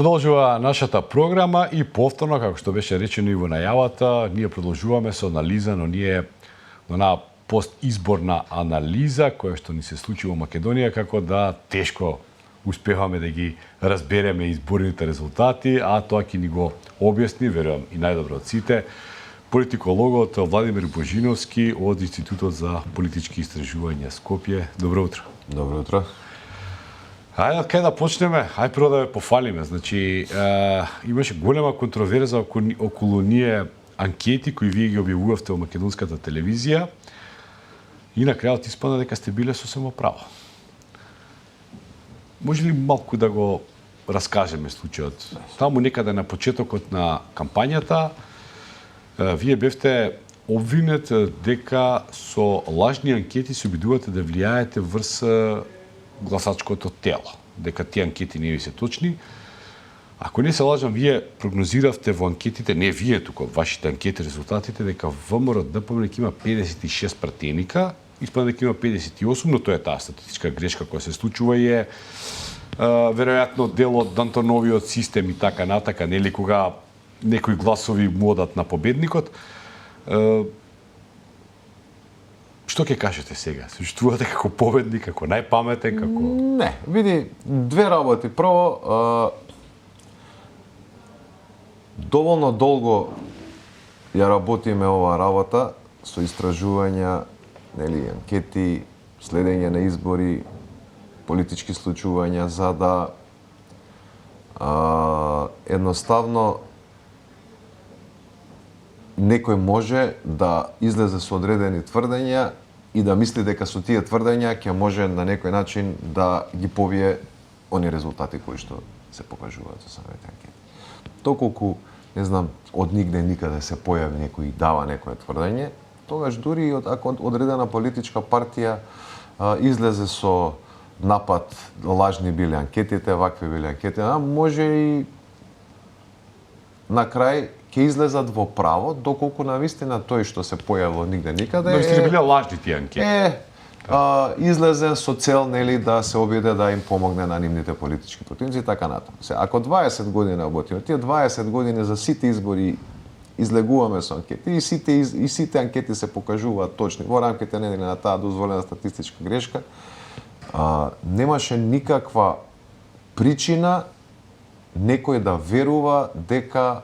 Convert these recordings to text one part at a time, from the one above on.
Продолжува нашата програма и повторно, како што беше речено и во најавата, ние продолжуваме со анализа, но ние на постизборна анализа која што ни се случи во Македонија, како да тешко успеваме да ги разбереме изборните резултати, а тоа ќе ни го објасни, верувам и најдобро од сите, политикологот Владимир Божиновски од Институтот за политички истражувања Скопје. Добро утро. Добро утро. Ајде, кај да почнеме? Ајде прво да ве пофалиме. Значи, имаше голема контроверза околу ние анкети кои вие ги објавувавте во македонската телевизија и на крајот испадна дека сте биле сосема право. Може ли малку да го раскажеме случајот? Таму некаде на почетокот на кампањата вие бевте обвинет дека со лажни анкети се обидувате да влијаете врз гласачкото тело, дека тие анкети не ви се точни. Ако не се лажам, вие прогнозиравте во анкетите, не вие тука, вашите анкети, резултатите, дека ВМРО ДПМН ќе има 56 пратеника, испадна дека има 58, но тоа е таа статистичка грешка која се случува и е веројатно дел од Д'Антоновиот систем и така натака, нели кога некои гласови му одат на победникот. Што ќе кажете сега? Се чувствувате како победник, како најпаметен, како... Не, види, две работи. Прво, доволно долго ја работиме оваа работа со истражувања, нели, анкети, следење на избори, политички случувања, за да едноставно некој може да излезе со одредени тврдења и да мисли дека со тие тврдења ќе може на некој начин да ги побие они резултати кои што се покажуваат со самите анкети. Доколку, не знам, од нигде никаде се појави некој и дава некое тврдење, тогаш дури и ако одредена политичка партија излезе со напад, лажни биле анкетите, вакви биле анкетите, може и на крај ќе излезат во право, доколку навистина тој што се појавило нигде никаде Навистина биле лажни тие анкети. Излезе со цел, нели, да се обиде да им помогне на нивните политички противници и така натаму. Ако 20 години работиме, тие 20 години за сите избори излегуваме со анкети и сите анкети се покажуваат точни во рамките на таа дозволена статистичка грешка, немаше никаква причина некој да верува дека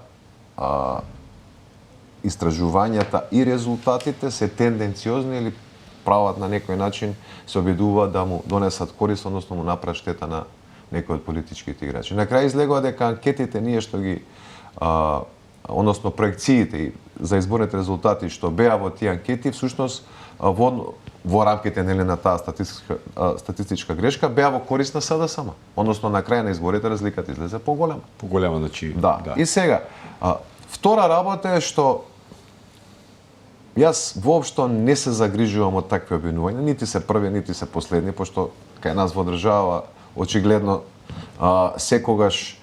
истражувањата и резултатите се тенденциозни или прават на некој начин се обидуваат да му донесат корист, односно му направат штета на некој од политичките играчи. На крај излегува дека анкетите ние што ги односно проекциите за изборните резултати што беа во тие анкети, всушност во рамките на таа статистичка грешка беа во корист на СДСМ. Односно на крај на изборите разликата излезе поголема. Поголема, значи. Да. И сега, втора работа е што јас воопшто не се загрижувам од такви обвинувања, нити се први, нити се последни, пошто кај нас во држава очигледно секогаш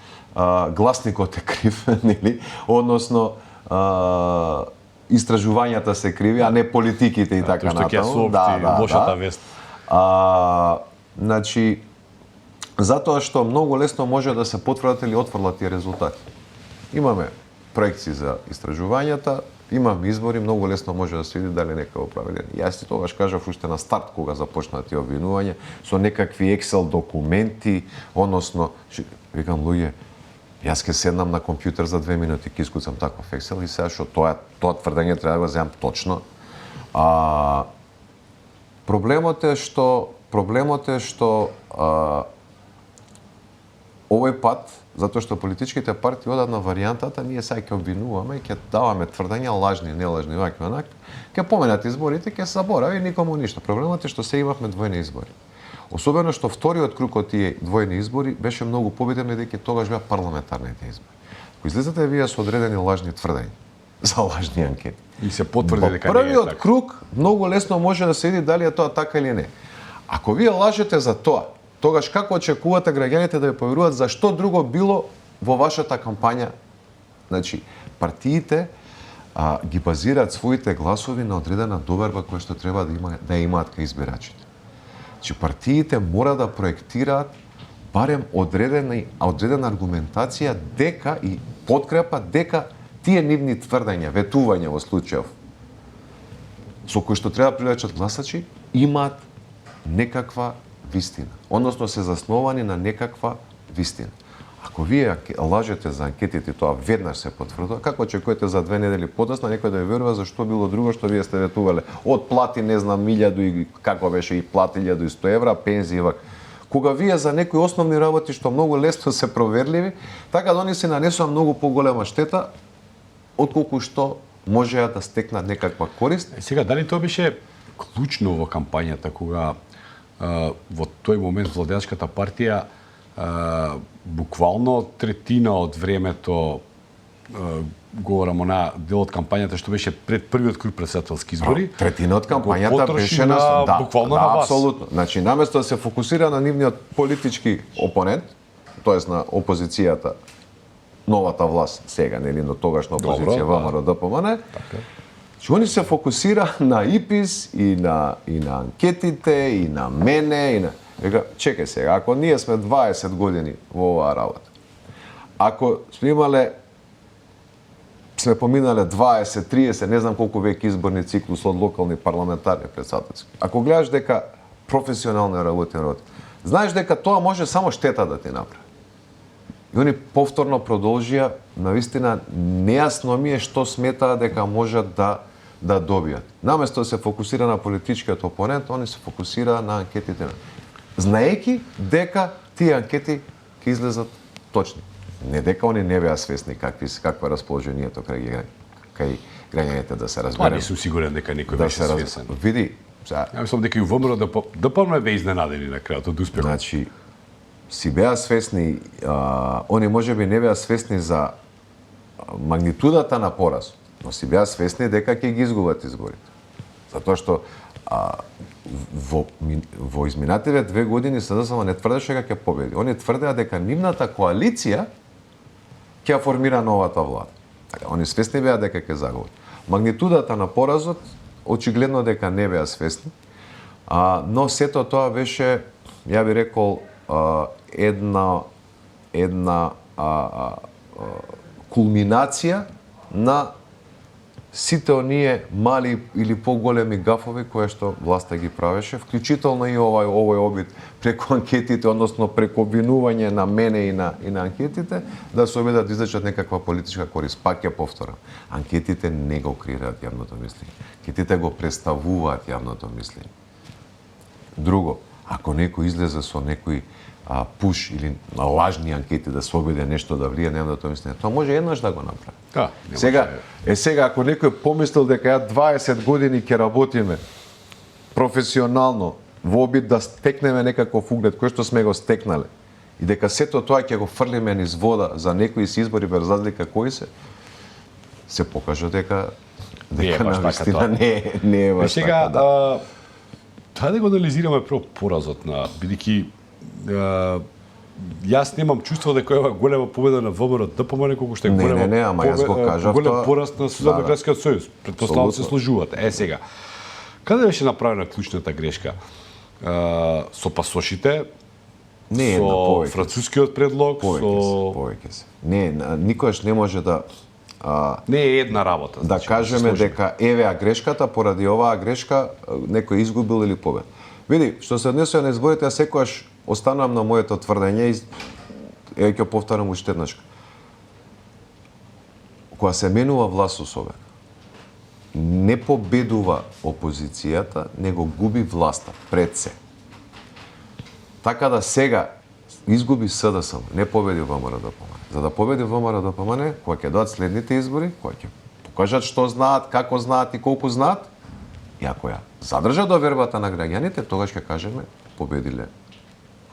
гласникот е крив, нели? Односно истражувањата се криви, а не политиките и така натаму. Тоа што ќе соопшти лошата вест. Значи, затоа што многу лесно може да се потврдат или отфрлат тие резултати. Имаме проекции за истражувањата, имаме избори, многу лесно може да се види дали некој оправеден. Јас ти тогаш кажав уште на старт кога започнаа тие обвинувања со некакви Excel документи, односно, викам луѓе, јас ќе седнам на компјутер за 2 минути, ќе искуцам таков Excel и сега што тоа тврдење треба да го земам точно. Проблемот е што овој пат, затоа што политичките партии одат на варијантата, ние сега ќе обвинуваме, ќе даваме тврдења лажни, нелажни, вакви онак, ќе поменат изборите, ќе се заборави никому ништо. Проблемот е што се имавме двојни избори. Особено што вториот круг од тие двојни избори беше многу победен, бидејќи тогаш беа парламентарните избори. Ако излезете вие со одредени лажни тврдења за лажни анкети И се потврди дека не е првиот така. круг многу лесно може да се види дали е тоа така или не. Ако вие лажете за тоа, тогаш како очекувате граѓаните да ви поверуваат за што друго било во вашата кампања? Значи, партиите ги базираат своите гласови на одредена доверба која што треба да имаат кај избирачите. Значи, партиите мора да проектираат барем одредена аргументација дека и подкрепа дека тие нивни тврдења, ветувања во случајов со кои што треба да привлечат гласачи, имаат некаква вистина, односно се засновани на некаква вистина. Ако вие лажете за анкетите, тоа веднаш се потврдува, како очекувате за 2 недели подоцна некој да ви верува за што било друго што вие сте ветувале? Од плати, не знам, 1000 и како беше и плати 1100 евра, пензии, кога вие за некои основни работи што многу лесно се проверливи, така да они се нанесува многу поголема штета отколку што можеа да стекнат некаква корист. Сега, дали тоа беше клучно во кампањата, кога во тој момент владеачката партија буквално третина од времето, говорам на дел од кампањата што беше пред првиот круг председателски избори, третина од кампањата беше буквално на вас. Апсолутно. Значи, наместо да се фокусира на нивниот политички опонент, тоест на опозицијата, новата власт сега, нели, но тогашна опозиција ВМРО-ДПМН, че они се фокусира на ИПИС и на анкетите, и на мене, и на... Века, чекај сега, ако ние сме 20 години во оваа работа, ако сме поминале 20, 30, не знам колку веќе изборни циклус од локални парламентарни председателски, ако гледаш дека професионално работи, знаеш дека тоа може само штета да ти направи. И они повторно продолжија, навистина нејасно ми е што сметаа дека можат да добијат. Наместо да се фокусира на политичкиот опонент, они се фокусира на анкетите. Знаејќи дека тие анкети ќе излезат точни. Не дека они не беа свесни какво е расположението кај граѓаните, да се разбереме. Не сум сигурен дека некој беше свесен. Види, ја мислам дека и ВМРО ДПМН бе изненадени на крајот од успехот. Значи, си беа свесни, они можеби не беа свесни за магнитудата на пораз, но си беа свесни дека ќе ги изгубат изборите. Затоа што во изминативе 2 години СДСМ не тврдеше дека ќе победи. Они тврдеа дека нивната коалиција ќе формира новата влада. Така, они свесни беа дека ќе загубат. Магнитудата на поразот очигледно дека не беа свесни, но сето тоа беше, ја би рекол, една кулминација на сите оние мали или поголеми гафови кои што власта ги правеше, вклучително и овој обид преку анкетите, односно преку обвинување на мене и на анкетите, да се обидат да излечат некаква политичка корист. Пак ќе повторам, анкетите не го креираат јавното мислење. Анкетите го представуваат јавното мислење. Друго, ако некој излезе со некој пуш или лажни анкети да се обиде нешто да влие на јавното мислење, тоа може еднаш да го направи. Да, сега ако некој помислил дека ја 20 години ќе работиме професионално во обид да стекнеме некаков углед кој што сме го стекнале и дека сето тоа ќе го фрлиме низ вода за некои си избори без разлика кои се покажа дека навистина не е баш така. Сега, тоа да го анализираме поразот на, бидејќи јас немам чувство дека е голема победа на ВМРО-ДПМН колку што е голема голем пораст на Социјалдемократскиот сојуз. Претпоставувам се сложуваат. Сега, каде беше направена клучната грешка? Со пасошите, со францускиот предлог, повеќе се. Не, никогаш не може да не е една работа. Да кажеме дека евеа грешката, поради оваа грешка некој изгубил или победил. Види, што се однесува на изборите, јас секогаш останувам на моето тврдење и ќе повторам уште еднаш. Кога се менува власт особено, не победува опозицијата, него губи власта пред се. Така да сега изгуби СДСМ, не победи ВМРО-ДПМН. За да победи ВМРО-ДПМН, кога ќе дојдат следните избори, кога ќе покажат што знаат, како знаат и колку знаат, и ако ја задржат довербата на граѓаните, тогаш ќе кажеме победиле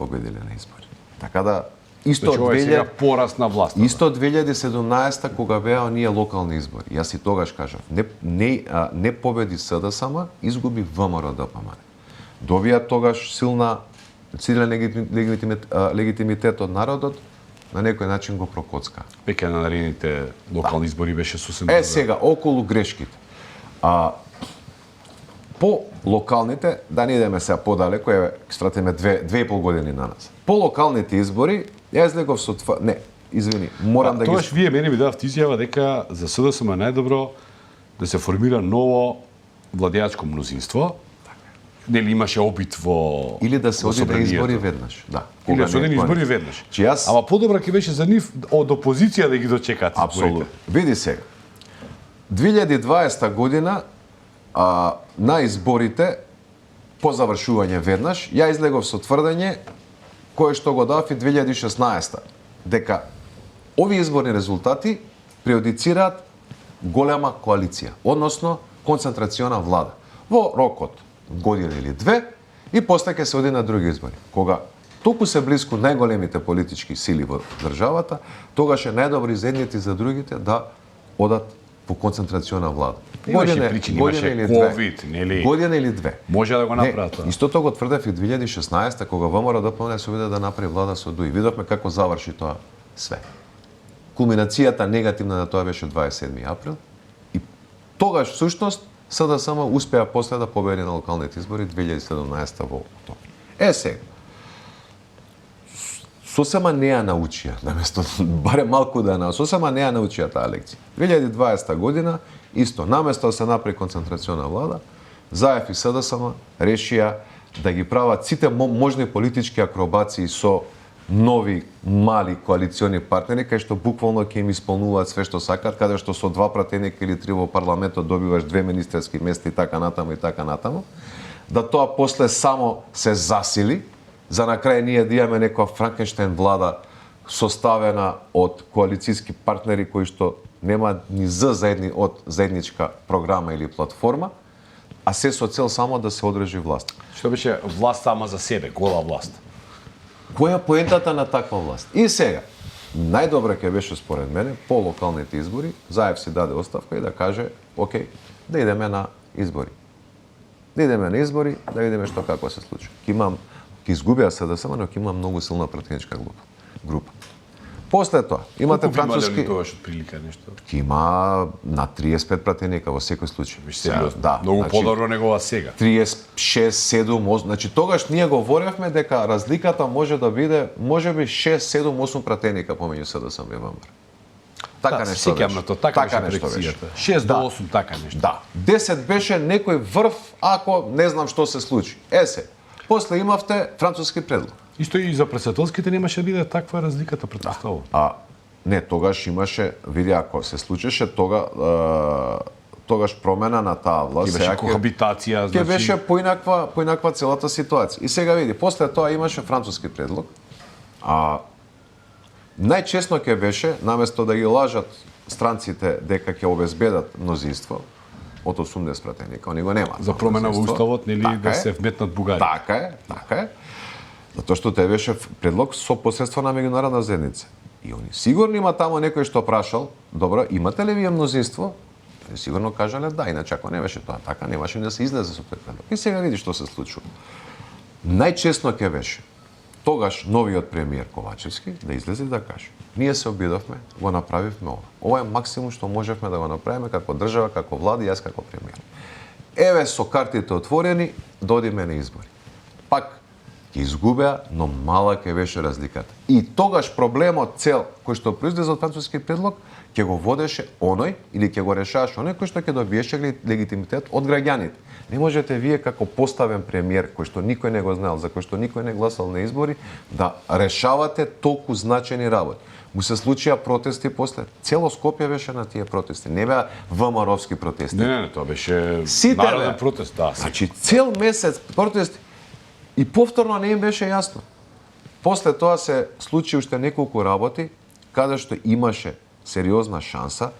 на избори. Така да исто сега пораст на власт. Исто 2017 кога беа оние локални избори. Јас и тогаш кажав, не победи СДСМ, изгуби ВМРО-ДПМН. Добија тогаш силен легитимитет од народот, на некој начин го прокоцка. Веќе на наредните локални избори беше сосем. Сега околу грешките. По локалните, да не идеме сега подалеку, свратиме 2,5 години на нас. По локалните избори, ја излегов со не, извини, морам да ги... Тогаш вие мене ми дававте изјава дека за СДСМ е најдобро да се формира ново владеачко мнозинство. Нели имаше обид во Или да се во оди на собранието. избори веднаш. Да. Или да се не оди е на избори планин. веднаш. Че јас... Ама подобро ќе беше за нив од опозиција да ги дочекаат Апсолутно. Види сега. 2020 година на изборите по завршување веднаш ја излегов со тврдење кое што го дав и 2016 дека овие изборни резултати преодицираат голема коалиција, односно концентрациона влада во рокот година или две и после ќе се оди на други избори. Кога толку се близко најголемите политички сили во државата, тогаш е најдобро и за едните и за другите да одат по концентрациона влада. Имаше причини, имаше COVID, нели? Година или две. Може да го направат тоа. Истото го тврдев и 2016 кога ВМРО-ДПМНЕ се обиде да направи влада со ДУИ. Видовме како заврши тоа све. Кулминацијата негативна на тоа беше 27 април и тогаш всушност СДСМ успеа после да победи на локалните избори 2017 во октомври. Сега, сосема не ја научија, наместо барем малку да сосема не ја научија таа лекција. 2020 година, исто, наместо да се направи концентрациона влада, ЗАЕФ и СДСМ решија да ги прават сите можни политички акробации со нови мали коалициони партнери, кај што буквално ќе им исполнуваат све што сакаат, каде што со 2 пратеника или 3 во парламентот добиваш 2 министерски места и така натаму, да тоа после само се засили, за на крај ние да имаме некоја Франкенштейн влада составена од коалицијски партнери кои што нема ни од заедничка програма или платформа, а се со цел само да се одржи власт. Што беше власт сама за себе, гола власт. Која е поентата на таква власт? И сега, најдобро ќе беше според мене по локалните избори, ЗАЕФ си даде оставка и да каже, окей, да идеме на избори. Да идеме на избори, да видиме што како се случи. Ќе изгубија СДСМ, но ќе има многу силна пратеничка група. После тоа, имате француски... Колку тогаш отприлика нешто? Ќе има на 35 пратеника во секој случај. Сериозно, Да, многу подобро него сега. 36, 7, 8, значи тогаш ние говоревме дека разликата може да биде можеби 6, 7, 8 пратеника помеѓу СДСМ и ВМРО. Така нешто беше. На тоа, така беше нешто беше. проекцијата. 6 до 8 така нешто. Да. 10 беше некој врв ако не знам што се случи. Се. После имавте француски предлог. Исто и за председателските немаше да биде таква разликата претпоставувам. Не, тогаш имаше, види ако се случеше тогаш промена на таа власт. Ќе беше кохабитација, значи ќе беше поинаква целата ситуација. И сега види, после тоа имаше француски предлог. Најчесно ќе беше наместо да ги лажат странците дека ќе обезбедат мнозинство од 80 пратеника, они го немаат. За промена во уставот, нели, да се вметнат Бугарија. Така е. Затоа што те беше предлог со посредство на меѓународна заедница. И они сигурно има тамо некој што прашал, добро, имате ли вие мнозинство? И сигурно кажале да, иначе ако не беше тоа така, немаше да се излезе со тој предлог. И сега види што се случува. Најчесно ќе беше тогаш новиот премиер Ковачевски да излезе и да каже: ние се обидовме, го направивме ова. Ова е максимум што можевме да го направиме како држава, како влада и јас како премиер. Еве со картите отворени, додиме на избори. Пак ќе изгубеа, но мала ќе беше разликата. И тогаш проблемот цел кој што произлезе од француски предлог ќе го водеше оној или ќе го решаваше оној кој што ќе добиеше легитимитет од граѓаните. Не можете вие како поставен премиер кој што никој не го знаел, за кој што никој не гласал на избори, да решавате толку значени работи. Му се случија протести после. Цело Скопје беше на тие протести. Не беа ВМРО-овски протести. Не, тоа беше Сите народен протест, да. Значи цел месец протести. И повторно не им беше јасно. После тоа се случи уште неколку работи, каде што имаше сериозна шанса,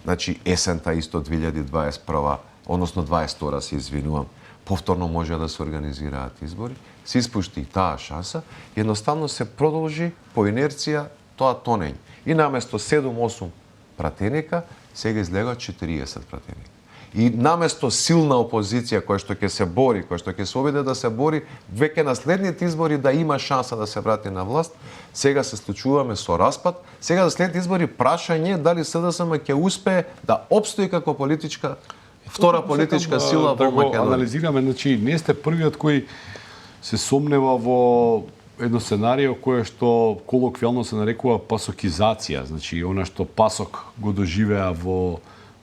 значи есента исто 2021, односно 22 се извинувам, повторно може да се организираат избори, се испушти и таа шанса, едноставно се продолжи по инерција тоа тонење. И наместо 7-8 пратеника, сега излега 40 пратеника. И наместо силна опозиција која што ќе се бори, која што ќе се обиде да се бори, веќе на следните избори да има шанса да се врати на власт, сега се случуваме со распад. Сега за следните избори прашање дали СДСМ ќе успее да опстои како политичка втора политичка сила да во го Македонија. анализираме, значи не сте првиот кој се сомнева во едно сценарио кое што колоквијално се нарекува пасокизација, значи она што Пасок го доживеа во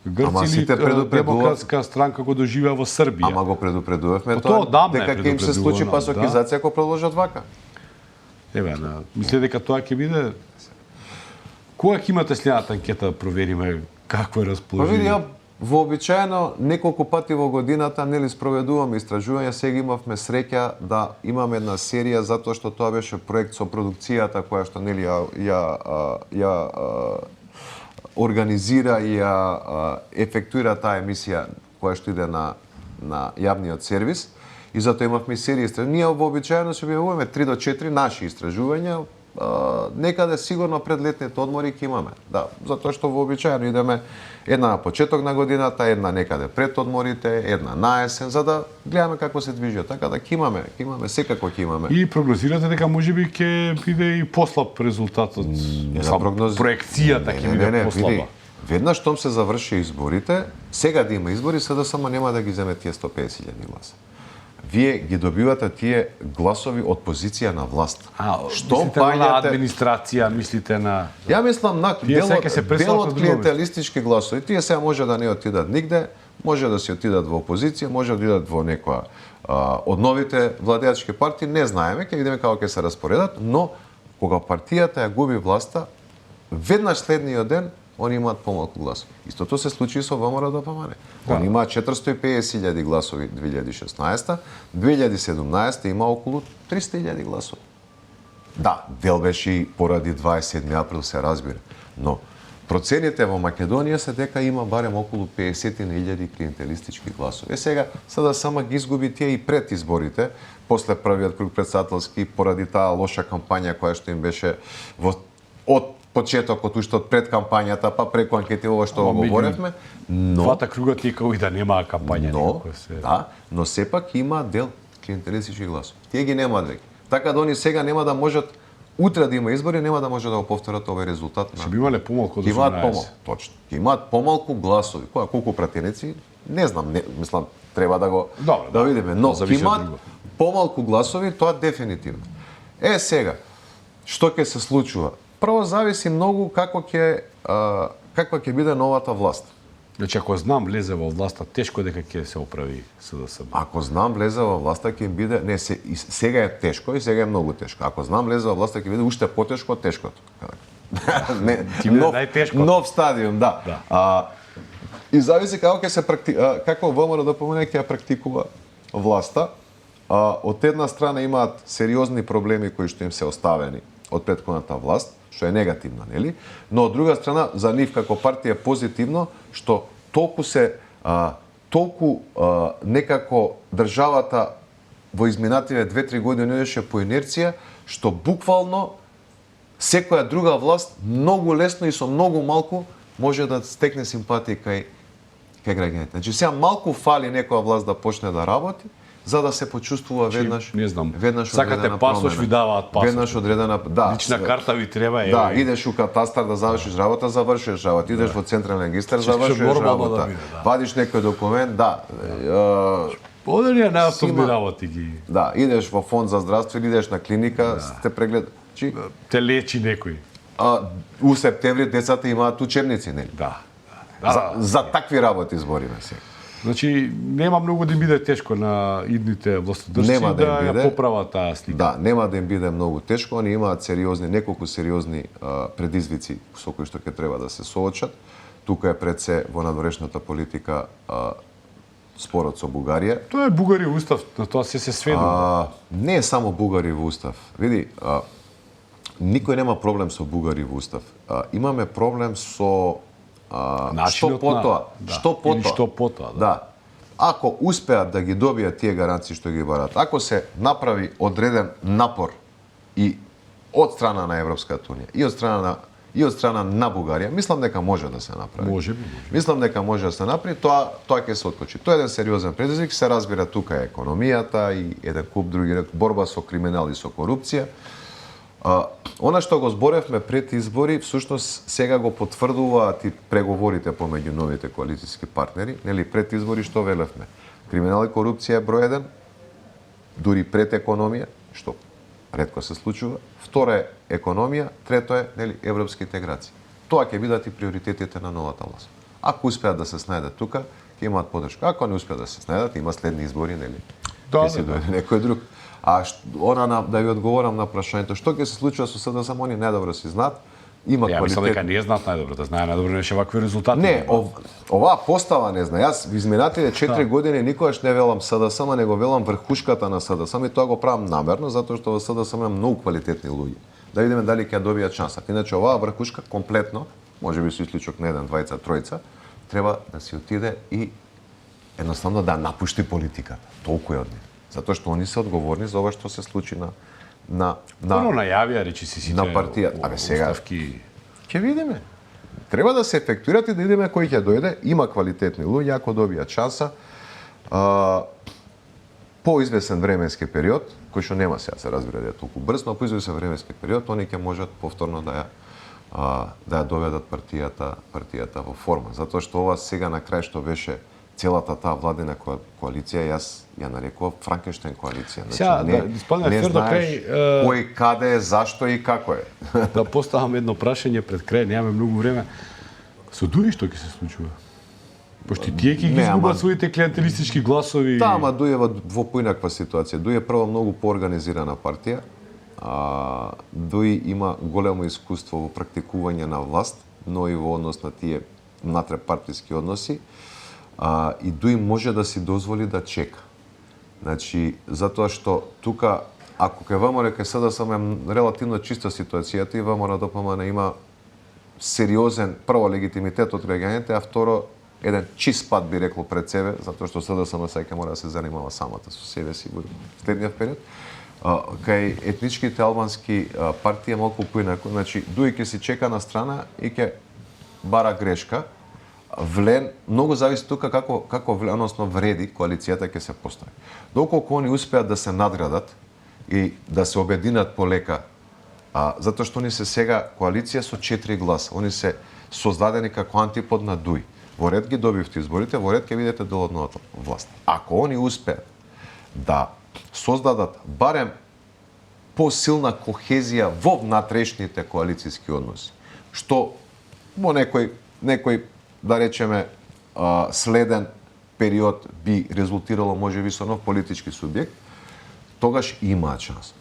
Ама Грција сите или предупредува- Демократска странка го доживеа во Србија. Ама го предупредувавме Па тоа одамна е дека ќе им се случи предупредувано, пасокизација ако продолжат вака. Еве, мислите дека тоа ќе биде кога ќе имате следната анкета да провериме какво е Па види, расположение? ја вообичаено неколку пати во годината нели спроведуваме истражувања, сега имавме среќа да имаме една серија затоа што тоа беше проект со продукцијата која што нели ја организира и ја ефектуира таа емисија која што иде на јавниот сервис и затоа имавме серија истражувања. Ние вообичаено се објавуваме 3 до 4 наши истражувања, некаде сигурно пред летните одмори ќе имаме. Да, затоа што вообичаено идеме една на почеток на годината, една некаде пред одморите, една на есен, за да гледаме како се движи. Така да ќе имаме, секако ќе имаме. И прогнозирате дека можеби ќе биде и послаб резултатот. Проекцијата ќе биде послаба. Види, веднаш штом се заврши изборите, сега да има избори, СДСМ нема да ги земе тие 150.000 гласа. Вие ги добивате тие гласови од позиција на власт. Мислите на администрација, мислите на... Ја мислам на Тие сега ќе се дел преселат од на друго место. клиентелистички гласови. Тие сега може да не отидат нигде, може да си отидат во опозиција, може да отидат во некоја од новите владеачки партии, не знаеме, ќе видиме како ќе се распоредат, но кога партијата ја губи власта, веднаш следниот ден они имаат помалку гласови. Истото се случи и со ВМРО ДПМН. Они имаат 450.000 гласови 2016, 2017 има околу 300.000 гласови. Да, дел беше и поради 27 април, се разбира, но процените во Македонија се дека има барем околу 50.000 клиентелистички гласови. Сега, СДСМ ги изгуби тие и пред изборите, после првиот круг председателски, поради таа лоша кампања која што им беше од почетокот, уште од пред кампањата, па преку анкети ова што го говоревме, но Двата кругот никако и да немаа кампања. но сепак има дел клиентелистички гласови. Тие ги немаат веќе. Така да они сега нема да можат утре да има избори, нема да може да го повторат овој резултат. Ќе би имале помалку од 18. Имаат помалку, точно. Имаат помалку гласови. Колку пратеници? Не знам, мислам треба да го Добре, видиме, но зависи од имаат друго. помалку гласови, тоа дефинитивно. Сега, што ќе се случува? Прво зависи многу каква ќе биде новата власт. Значи, ако знам влезе во власта, тешко дека ќе се оправи СДСМ. Ако знам влезе во власта ќе им биде, не, сега е тешко и сега е многу тешко. Ако знам влезе во власта ќе биде уште потешко од тешкото. Не, нов стадиум, да. И зависи како ќе се како ВМРО ДПМН ќе ја практикува власта. Од една страна имаат сериозни проблеми кои што им се оставени од претходната власт, што е негативно, нели? Но од друга страна за нив како партија е позитивно што толку некако државата во изминативе 2-3 години одеше по инерција што буквално секоја друга власт многу лесно и со многу малку може да стекне симпатија кај граѓаните. Значи сега малку фали некоја власт да почне да работи, за да се почувствува веднаш. Не знам. Веднаш сакате пасош, ви даваат пасош. Веднаш одредена, да. Лична карта ви треба, Да, идеш у катастар да завршиш работа, завршиш работа. Идеш во централен регистар, завршиш работа. Вадиш некој документ, да. Одели на автобни работи ги. Да, идеш во фонд за здравство или идеш на клиника, те преглед. Те лечи некој. У септември децата имаат учебници, нели? Да. За такви работи збориме сега. Значи, нема многу да им биде тешко на идните властодржци да ја поправат таа слика. Да, нема да им биде многу тешко. Они имаат неколку сериозни предизвици со кои што ќе треба да се соочат. Тука е пред се во надворешната политика спорот со Бугарија. Тоа е Бугариев устав, на тоа се сведува. Не е само Бугариев устав. Види, никој нема проблем со Бугариев устав. Имаме проблем со што потоа. Да. Ако успеат да ги добијат тие гаранции што ги барат, ако се направи одреден напор и од страна на Европската унија и од страна на Бугарија, мислам дека може да се направи. Може. Мислам дека може да се направи, тоа ќе се откочи. Тоа е еден сериозен предизвик, се разбира тука е економијата и еден куп други, борба со криминал и со корупција. Она што го зборевме пред избори, всушност сега го потврдуваат и преговорите помеѓу новите коалицијски партнери. Нели, пред избори што велевме? Криминал и корупција е број 1, дури пред економија, што ретко се случува. Второ е економија, трето е, нели, европски интеграции. Тоа ќе бидат и приоритетите на новата власт. Ако успеат да се снајдат тука, ќе имаат поддршка. Ако не успеат да се снајдат, има следни избори, нели? Ќе си дојде некој друг. Да ви одговорам на прашањето, што ќе се случува со СДСМ, они најдобро си знаат. Има Ја мислам дека не знаат најдобро, да знае најдобро неше вакви резултати. Не, оваа постава не знае. Јас изминатите 4 години никогаш не велам СДСМ, него велам врхушката на СДСМ и тоа го правам намерно, затоа што во СДСМ има многу квалитетни луѓе. Да видиме дали ќе ја добијат шанса. Иначе оваа врхушка комплетно, можеби со исклучок на 1, 2, 3, треба да си отиде и едноставно да напушти политиката. Толку е од нив. Затоа што они се одговорни за ова што се случи на Оно најавија, речи си сите на партија. Абе сега уставки. ќе видиме. Треба да се ефектуират и да видиме кој ќе дојде. Има квалитетни луѓе, ако добијат шанса. По извесен временски период, кој што нема сега се разбира да е толку брз, но по извесен временски период они ќе можат повторно да ја доведат партијата во форма. Затоа што ова сега на крај што беше целата таа владина коалиција, јас ја нарекував Франкенштейн коалиција. Сега, не знаеш кој, каде, зашто и како е. Да поставам едно прашање пред крај, немаме многу време. Со Дуи што ќе се случува? Пошто тие ќе ги изгубат своите клиентелистички гласови. Да, ама Дуи е во поинаква ситуација. Дуи е прво многу поорганизирана партија. Дуи има големо искуство во практикување на власт, но и во однос на тие натрепартиски односи. И Дуи може да си дозволи да чека. Значи, затоа што тука, ако ке ВМРО ке СДСМ е релативно чиста ситуацијата и ВМРО ДПМН има сериозен, прво, легитимитет од граѓаните, а второ, еден чист пат би рекло пред себе, затоа што СДСМ сега ќе мора да се занимава самата со себе си во следниот период. Кај етничките албански партии е малку поинаку, значи Дуи ќе си чека на страна и ќе бара грешка. Влен, многу зависи тука како влен, односно вреди коалицијата ќе се постави. Доколку они успеат да се надградат и да се обединат полека, затоа што они се сега коалиција со 4 гласа, они се создадени како антипод на Дуи. Во ред ги добивте изборите, во ред ќе видите дел од новата власт. Ако они успеат да создадат барем посилна кохезија во внатрешните коалицијски односи, што во некој да речеме следен период би резултирало можеби со нов политички субјект, тогаш имаат шанс.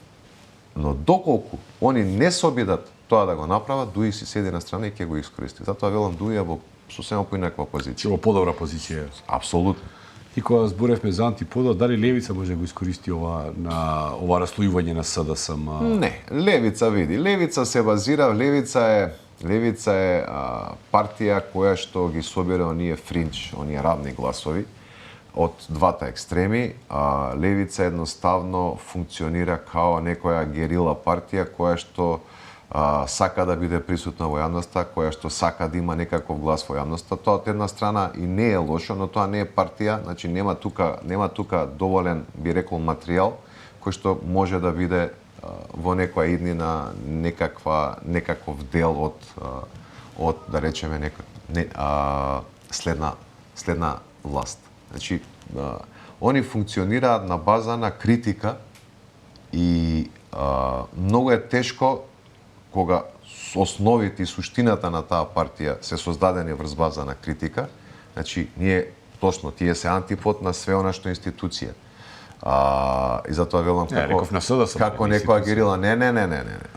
Но доколку они не се обидат тоа да го направат, Дуи си седи на страна и ќе го искористи. Затоа велам Дуи е во сосема поинаква позиција. Во подобра позиција. Апсолутно. И кога зборевме за антипода, дали левица може да го искористи ова раслојување на СДСМ? Не, левица види. Левица се базира, Левица е партија која што ги собира оние фриндж, оние равни гласови од двата екстреми. Левица едноставно функционира као некоја герила партија која што сака да биде присутна во јавноста, која што сака да има некаков глас во јавноста. Тоа од една страна и не е лошо, но тоа не е партија, значи нема тука доволен, би рекол, материјал кој што може да биде во некоја иднина некаков дел од да речеме следна власт. Значи они функционираат на база на критика и многу е тешко кога основите и суштината на таа партија се создадени врз база на критика. Значи ние точно тие се антипод на све она што е институција. И затоа велам како некоја герила, не.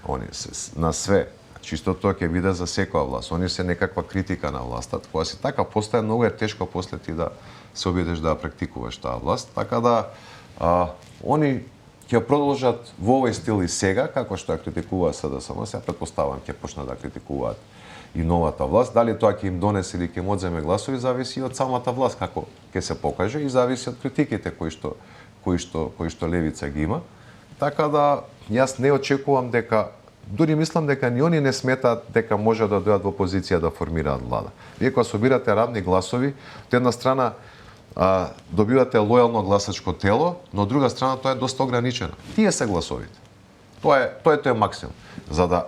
Они се на све. Чисто тоа ќе биде за секоја власт. Они се некаква критика на власта. Кога си така постае многу е тешко после ти да се обидеш да практикуваш таа власт. Така да они ќе продолжат во овој стил и сега, како што ја критикуваа СДСМ, сега претпоставам ќе почнат да критикуваат и новата власт. Дали тоа ќе им донесе или ќе им одземе гласови, зависи од самата власт како ќе се покаже и зависи од критиките кои што левица ги има. Така да јас не очекувам дека, дури мислам дека ни они не сметаат дека може да дојдат во позиција да формираат влада. Вие кога собирате равни гласови, од една страна добивате лојално гласачко тело, но од друга страна тоа е доста ограничено. Тие се гласовите. Тоа е максимум. За да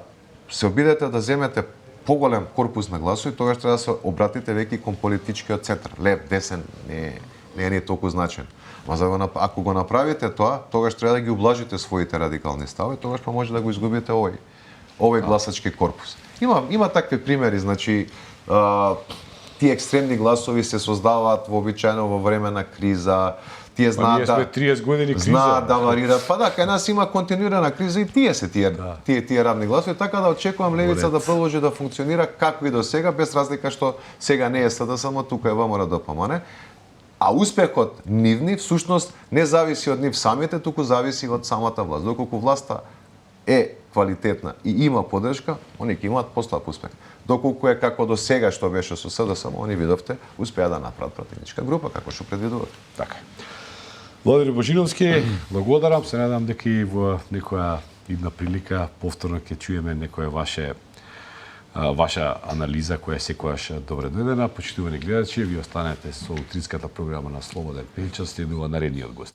се обидете да земете поголем корпус на гласови, тогаш треба да се обратите веќе кон политичкиот центар. Лев, десен не е ни толку значен. Ма ако го направите тоа, тогаш треба да ги ублажите своите радикални стави, тогаш па може да го изгубите овој гласачки корпус. Има такви примери, значи тие екстремни гласови се создаваат вообичаено во време на криза. Тие знаат ние сме 30 години криза. Знаат да варираат. Па да, кај нас има континуирана криза и тие се тие рамни гласови, така да очекувам левица да продолжи да функционира како и до сега, без разлика што сега не е СДСМ, тука е ВМРО ДПМН. А успехот нивни всушност не зависи од нив самите, туку зависи од самата власт. Доколку власта е квалитетна и има поддршка, они ќе имаат послаб успех. Доколку е како до сега што беше со СДСМ, они видовте, успеа да направат пратеничка група, како што предвидуват. Така. Владимир Божиновски, благодарам. Се надам дека и во некоја идна прилика повторно ќе чуеме некоја ваша анализа која секогаш добре дојдена. Почитувани гледачи, ви останете со утринската програма на Слободен пенчас, следува наредниот гост.